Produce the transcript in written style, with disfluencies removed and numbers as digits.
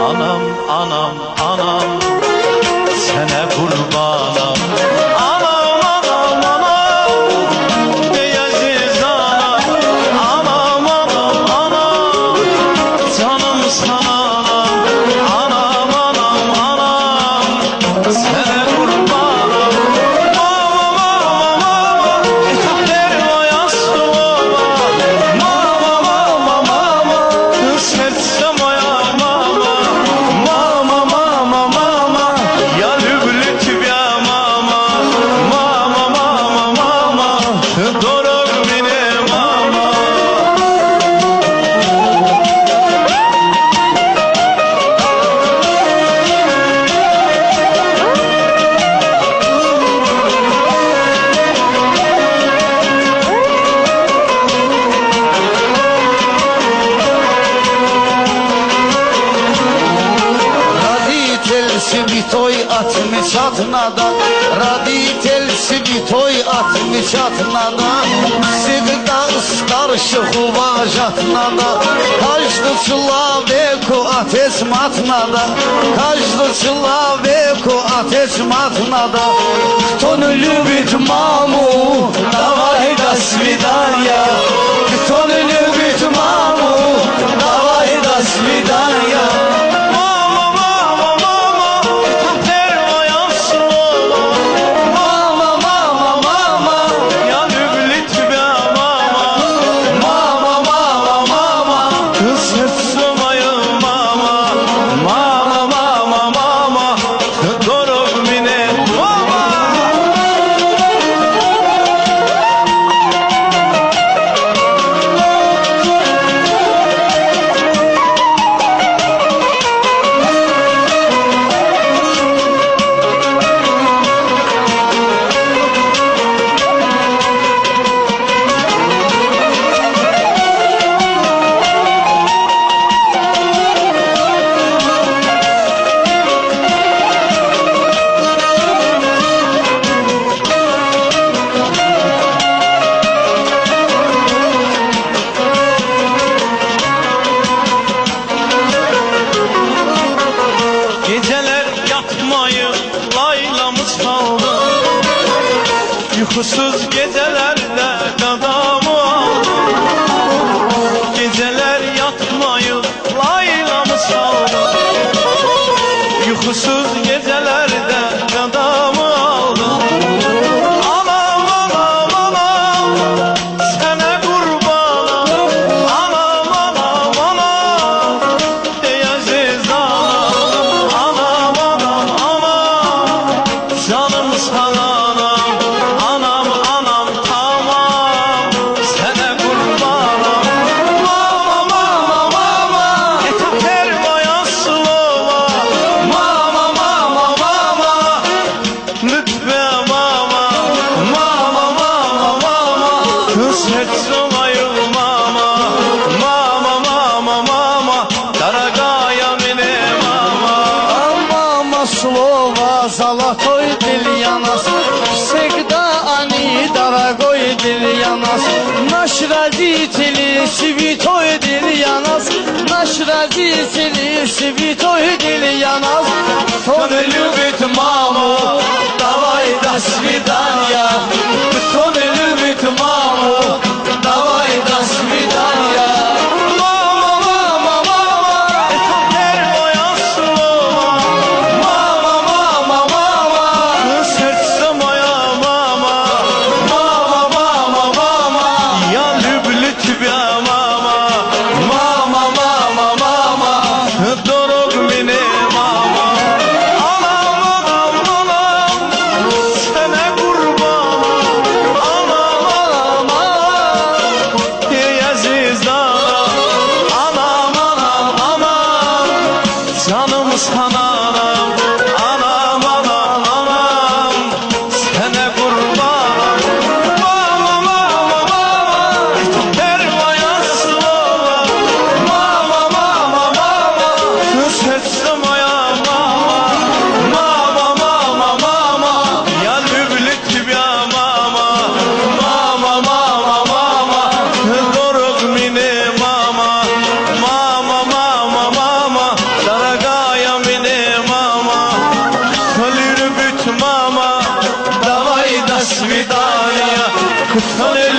Anam, anam, anam, sene kurbanam. Anam, anam, anam, değersiz anam. Anam, anam, anam, canım sana anam. Anam, anam, anam, sene kurbanam. Mama, mama, mama, etapler boyası mama. Mama, mama, mama, sevsem Bitoy atmış atnadan, raditelsi bitoy atmış atnadan. Sevda ıskarşı kuvaş atnadan, kaçtı çılaveku ateş matnadan. Kaçtı çılaveku ateş matnadan. Кто не любит маму, давай до свидания. Кто не любит маму, давай до свидания. Geceler yatmayı laylamız kaldı. Uykusuz gecelerde dadamı aldı. Geceler yatmayı laylamız kaldı. Uykusuz gecelerde dadamı aldı. Anam, anam, anam, sana kurbanım. Anam, anam, anam, değersiz anam. Anam, anam, anam, canım sana anam. Anam, anam, tamam, sana kurbanım. Mama, mama, mama, etapler boyası mama. Mama, mama, mama, lütfe mama. Mama, mama, mama, sevsem ayıl mama. Mama, mama, mama, дорогая мне мама. Мама, слово золотой для нас, всегда они дорогой для нас. Наш родители святой для нас, наш родители святой для нас. Кто не любит маму, давай до свидания. Кто не любит маму, давай до свидания. Sana kurban Kırsan